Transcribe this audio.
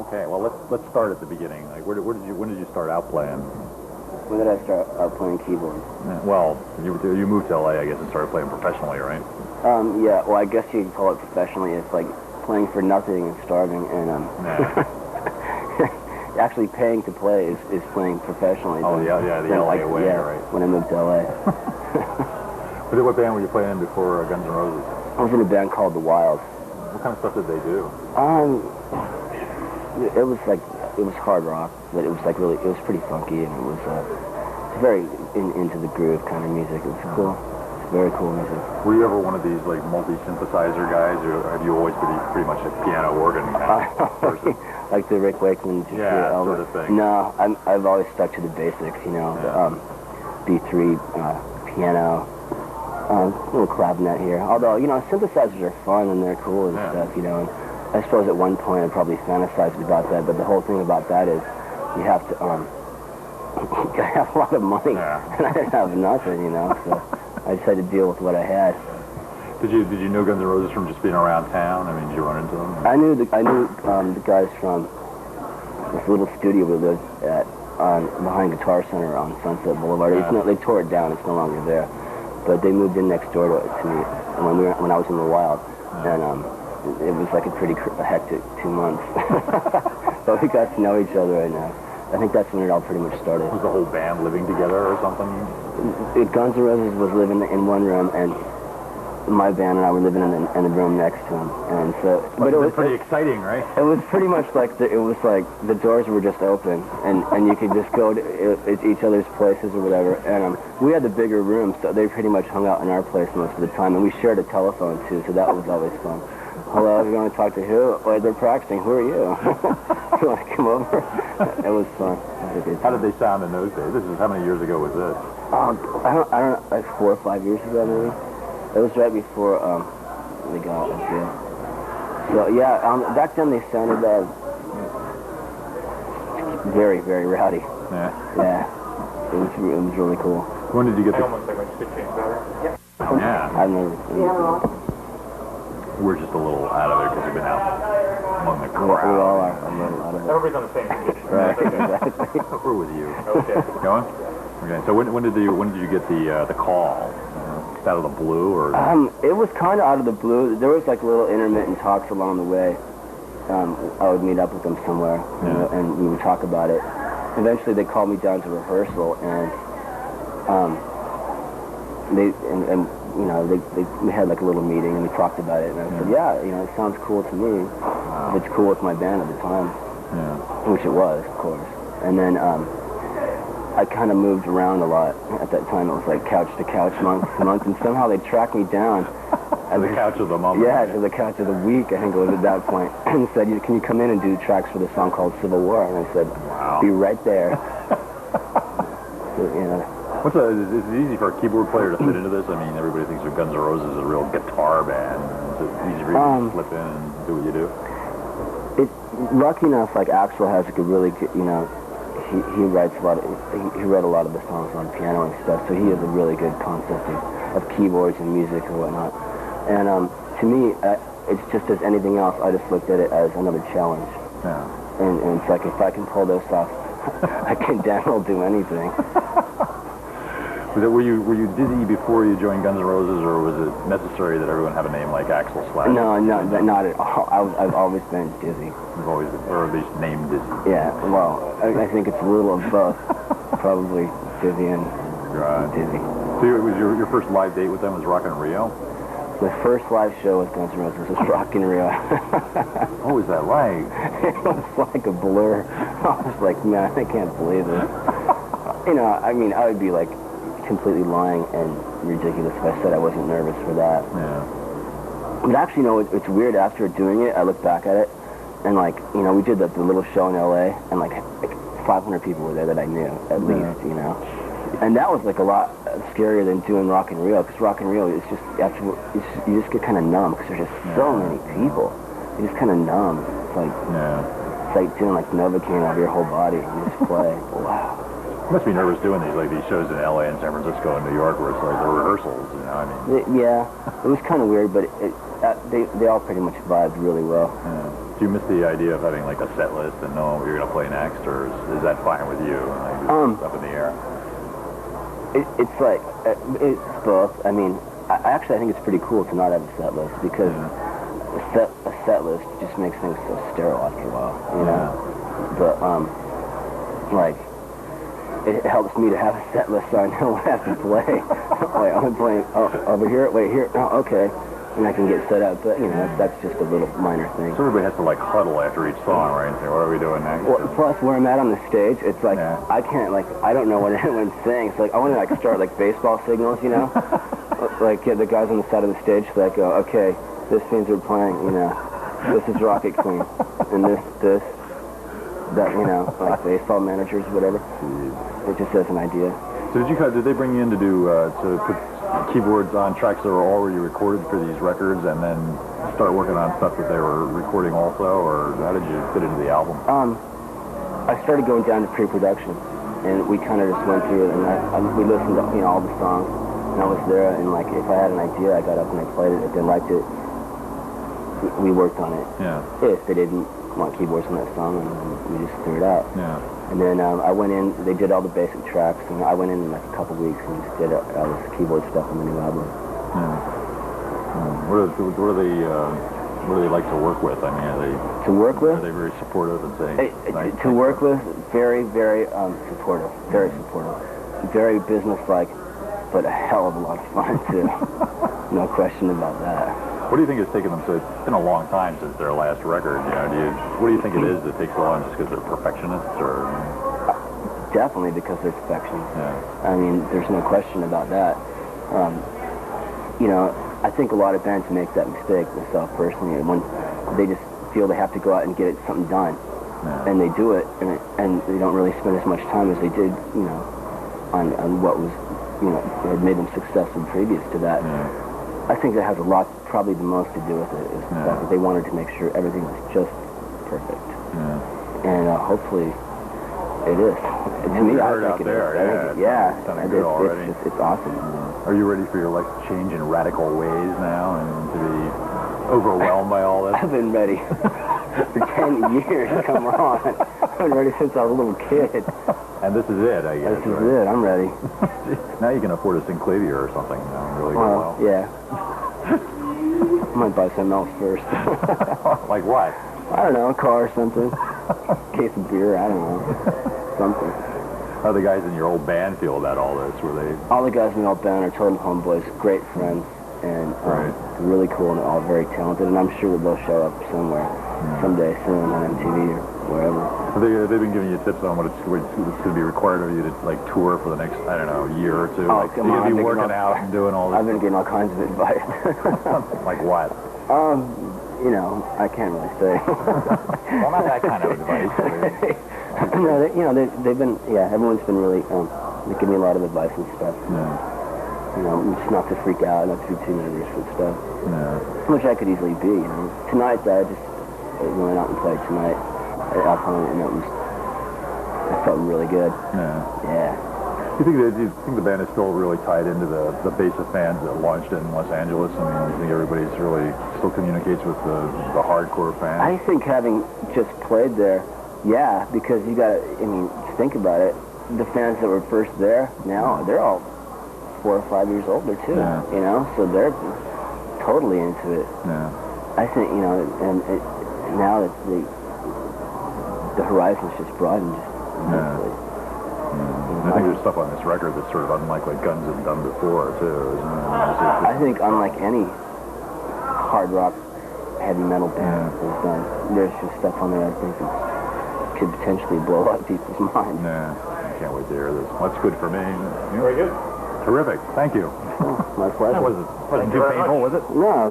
Okay, well let's start at the beginning. Like, when did you start out playing? When did I start out playing keyboard? Yeah, well, you moved to LA, I guess, and started playing professionally, right? Yeah. Well, I guess you could call it professionally. It's like playing for nothing and starving, and actually paying to play is playing professionally. Oh yeah, the LA way, right? When I moved to LA. What band were you playing in before Guns N' Roses? I was in a band called The Wild. What kind of stuff did they do? It was hard rock, but it was like really, it was pretty funky, and it was very into the groove kind of music. It was cool. It's very cool music. Were you ever one of these like multi-synthesizer guys, or have you always been pretty much a piano organ kind of person? Like the Rick Wakeman, sort of thing. No, I've always stuck to the basics, you know. Yeah. B3, piano, little clavinet here. Although, you know, synthesizers are fun and they're cool and stuff, you know. And I suppose at one point I probably fantasized about that, but the whole thing about that is you have to you gotta have a lot of money, and I didn't have nothing, you know. So I just had to deal with what I had. Did you know Guns N' Roses from just being around town? I mean, did you run into them? I knew the guys from this little studio we lived at behind Guitar Center on Sunset Boulevard. Yeah. They tore it down. It's no longer there. But they moved in next door to me when I was in the Wild, and it was like a pretty hectic 2 months. But we got to know each other, and I think that's when it all pretty much started. Was the whole band living together or something? Guns N' Roses was living in one room, and my band and I were living in the room next to him, and so. But it was pretty exciting, right? It was pretty much like the doors were just open, and you could just go to each other's places or whatever. And we had the bigger room, so they pretty much hung out in our place most of the time, and we shared a telephone too, so that was always fun. Hello, you're going to talk to who? Oh, they're practicing. Who are you? You want to come over? It was fun. How did they sound in those days? How many years ago was this? I don't know, like 4 or 5 years ago maybe. It was right before we got up here. So yeah, back then they sounded very, very rowdy. Yeah. It was really cool. When did you get the? Yeah. I've never. We're just a little out of it because we've been out among the crowd. We all are a little out of it. Everybody's on the same condition. Right, exactly. We're with you. Okay. Going? Okay. So when did you get the call? Out of the blue, or? It was kind of out of the blue. There was like little intermittent talks along the way. I would meet up with them somewhere, and we would talk about it. Eventually, they called me down to rehearsal, and we had like a little meeting, and we talked about it. And I said, yeah, you know, it sounds cool to me. Wow. It's cool with my band at the time, which it was, of course. And then I kind of moved around a lot at that time. It was like couch to couch, month to month, and somehow they tracked me down. To the couch of the moment. Yeah, to the couch of the week, I think it was at that point. And said, can you come in and do tracks for the song called Civil War? And I said, wow. Be right there. So, you know. Is it easy for a keyboard player to fit into this? I mean, everybody thinks of Guns N' Roses as a real guitar band. Is it easy for you to slip in and do what you do? Lucky enough, like Axl has like a really good, you know, he writes a lot of, he read a lot of the songs on piano and stuff, so he has a really good concept of keyboards and music and whatnot. And to me, it's just as anything else, I just looked at it as another challenge. Yeah. And it's like, if I can pull this off, I can damn well do anything. Were you dizzy before you joined Guns N' Roses, or was it necessary that everyone have a name like Axl Slash? No, not at all. I've always been dizzy. You've always been, or at least named dizzy. Yeah, well, I think it's a little of both. Probably dizzy and dizzy. So was your first live date with them was Rock in Rio? The first live show with Guns N' Roses was Rock in Rio. What was that like? It was like a blur. I was like, man, I can't believe this. You know, I mean, I would be like completely lying and ridiculous if I said I wasn't nervous for that. Yeah. But actually, you know, it's weird. After doing it, I look back at it, and like, you know, we did the little show in LA, and like 500 people were there that I knew, at least, you know. And that was like a lot scarier than doing Rock in Rio, because Rock in Rio is just, you just get kind of numb, because there's just so many people. You're just kind of numb. It's like, it's like doing like Novocaine over your whole body. You just play. Wow. You must be nervous doing these shows in LA and San Francisco and New York where it's like the rehearsals, you know, I mean. Yeah, it was kind of weird, but they all pretty much vibed really well. Yeah. Do you miss the idea of having like a set list and knowing what you're going to play next, or is that fine with you? Like, it's up in the air? It's like, it's both. I mean, I think it's pretty cool to not have a set list because a set list just makes things so sterile after a while, you know? But, like, it helps me to have a set list so I know what I have to play. Like, I'm playing, over here, wait, here, oh, okay. And I can get set up, but, you know, that's just a little minor thing. So everybody has to, like, huddle after each song, right, and say, what are we doing next? Well, plus, where I'm at on the stage, it's like, I can't, like, I don't know what anyone's saying. It's like, I want to, like, start, like, baseball signals, you know? Like, the guys on the side of the stage, like, go, okay, this means we're playing, you know, this is Rocket Queen, and this, that, you know, like, baseball managers, whatever. It just as an idea. So did they bring you in to do, to put keyboards on tracks that were already recorded for these records and then start working on stuff that they were recording also, or how did you fit into the album? I started going down to pre-production, and we kind of just went through it, and we listened to, you know, all the songs, and I was there, and like, if I had an idea, I got up and I played it. If they liked it, we worked on it. Yeah. If they didn't want keyboards on that song, and we just threw it out. Yeah. And then I went in, they did all the basic tracks, and I went in like a couple weeks and just did all this keyboard stuff on the new album. Yeah. What do they like to work with? I mean, to work with? Are they very supportive and saying? To work with, very, very supportive. Very supportive. Very business-like, but a hell of a lot of fun, too. No question about that. What do you think has taken them so? It's been a long time since their last record. You know, what do you think it is that takes so long? Just because they're perfectionists, or? Definitely because they're perfectionists. Yeah. I mean, there's no question about that. You know, I think a lot of bands make that mistake. Myself personally, when they just feel they have to go out and get something done, and they do it, and they don't really spend as much time as they did, you know, on what was, you know, had made them successful previous to that. Yeah. I think that has a lot, probably the most to do with it, is the fact that they wanted to make sure everything was just perfect. Yeah. And hopefully it is. To me, I think it is. It's awesome. Are you ready for your life to change in radical ways now and to be overwhelmed by all this? I've been ready for 10 years, come on. I've been ready since I was a little kid. And this is it, I guess. This is it, I'm ready. Now you can afford a synclavier or something. Really well. Yeah. I might buy something else first. Like what? I don't know, a car or something. Case of beer, I don't know. Something. How do the guys in your old band feel about all this? Were they? All the guys in the old band are total homeboys, great friends, and really cool, and all very talented, and I'm sure that they'll show up somewhere someday soon on MTV or wherever. So they've been giving you tips on what's going to be required of you to, like, tour for the next, I don't know, year or two? Oh, come on. You'll be working out and doing all this. I've been getting all kinds of advice. Like what? You know, I can't really say. Well, not that kind of advice. No, you know, they've been, everyone's been really, they give me a lot of advice and stuff. Yeah. You know, just not to freak out, not to be too nervous and stuff. Yeah. Which I could easily be, you know. Tonight, I went out and played tonight at Alpine, and I felt really good. Yeah. Do you think the band is still really tied into the base of fans that launched in Los Angeles? I mean, do you think everybody's really still communicates with the hardcore fans? I think having just played there, yeah, because you got to, I mean, think about it. The fans that were first there, now, they're all 4 or 5 years older, too, you know? So they're totally into it. Yeah. I think, you know, and now that the horizon's just broadened immensely. I think there's stuff on this record that's sort of unlike what Guns have done before, too, isn't it? I think unlike any hard rock, heavy metal band has done, there's just stuff on there I think that could potentially blow up people's minds. Yeah, I can't wait to hear this. Well, that's good for me. Very good. Terrific. Thank you. Oh, my pleasure. That wasn't too painful, was it? No.